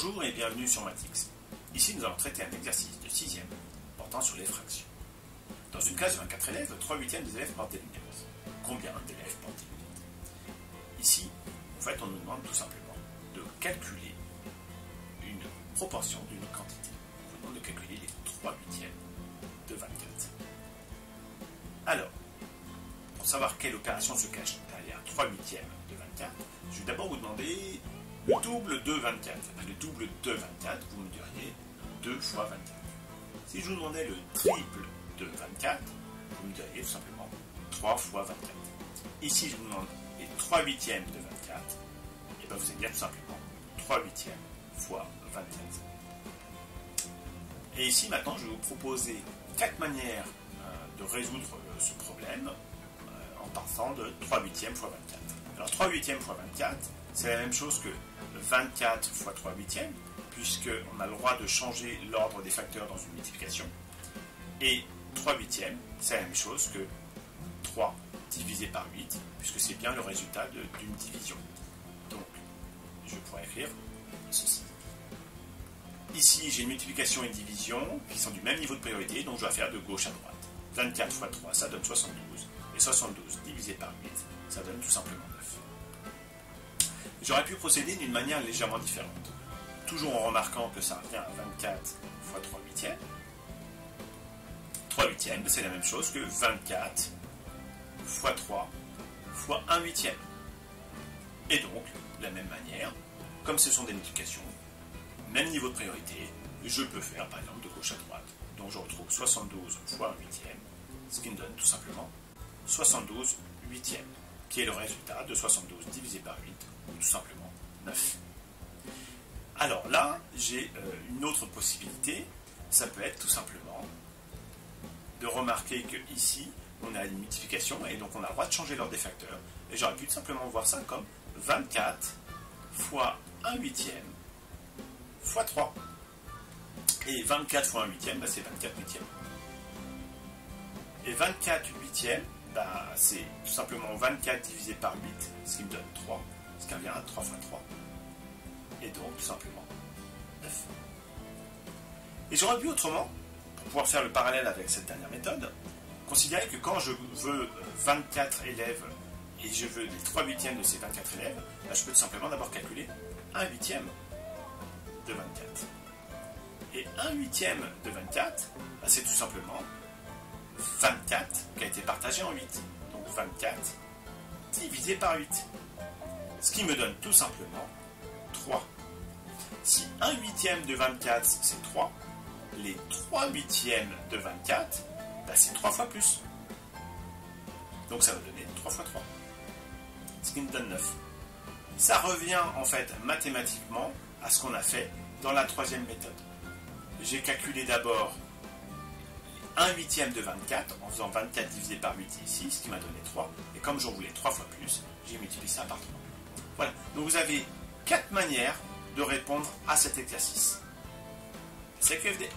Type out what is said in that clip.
Bonjour et bienvenue sur Matix. Ici, nous allons traiter un exercice de 6e portant sur les fractions. Dans une classe de 24 élèves, 3/8 des élèves portent des lunettes. Combien d'élèves portent des lunettes? Ici, en fait, on nous demande tout simplement de calculer une proportion d'une quantité. On nous demande de calculer les 3/8 de 24. Alors, pour savoir quelle opération se cache derrière 3/8 de 24, je vais d'abord vous demander le double de 24. Le double de 24, vous me diriez 2 fois 24. Si je vous demandais le triple de 24, vous me diriez tout simplement 3 fois 24. Ici, je vous demande les 3/8 de 24, et bien vous allez dire tout simplement 3/8 fois 24. Et ici, maintenant, je vais vous proposer 4 manières de résoudre ce problème en partant de 3/8 fois 24. Alors 3/8 fois 24, c'est la même chose que 24 fois 3/8, puisqu'on a le droit de changer l'ordre des facteurs dans une multiplication. Et 3/8, c'est la même chose que 3 divisé par 8, puisque c'est bien le résultat d'une division. Donc, je pourrais écrire ceci. Ici, j'ai une multiplication et une division qui sont du même niveau de priorité, donc je dois faire de gauche à droite. 24 fois 3, ça donne 72. Et 72 divisé par 8, ça donne tout simplement 9. J'aurais pu procéder d'une manière légèrement différente. Toujours en remarquant que ça revient à 24 fois 3/8. 3/8, c'est la même chose que 24 fois 3 fois 1/8. Et donc, de la même manière, comme ce sont des multiplications, même niveau de priorité, je peux faire par exemple de gauche à droite. Donc je retrouve 72 fois 1/8, ce qui me donne tout simplement 72/8, qui est le résultat de 72 divisé par 8, ou tout simplement 9. Alors là, j'ai une autre possibilité, ça peut être tout simplement de remarquer que ici, on a une multiplication, et donc on a le droit de changer l'ordre des facteurs, et j'aurais pu tout simplement voir ça comme 24 fois 1/8 fois 3. Et 24 fois 1/8, c'est 24/8. Et 24/8, c'est tout simplement 24 divisé par 8, ce qui me donne 3, ce qui revient à 3 fois 3. Et donc, tout simplement, 9. Et j'aurais pu autrement, pour pouvoir faire le parallèle avec cette dernière méthode, considérer que quand je veux 24 élèves et je veux les 3/8 de ces 24 élèves, je peux tout simplement d'abord calculer 1/8 de 24. Et 1/8 de 24, c'est tout simplement 24 qui a été partagé en 8. Donc 24 divisé par 8. Ce qui me donne tout simplement 3. Si 1/8 de 24 c'est 3, les 3/8 de 24, c'est 3 fois plus. Donc ça va donner 3 fois 3. Ce qui me donne 9. Ça revient en fait mathématiquement à ce qu'on a fait dans la troisième méthode. J'ai calculé d'abord 1/8 de 24 en faisant 24 divisé par 8 ici, ce qui m'a donné 3. Et comme j'en voulais 3 fois plus, j'ai multiplié ça par 3. Voilà. Donc vous avez 4 manières de répondre à cet exercice. C'est QFD.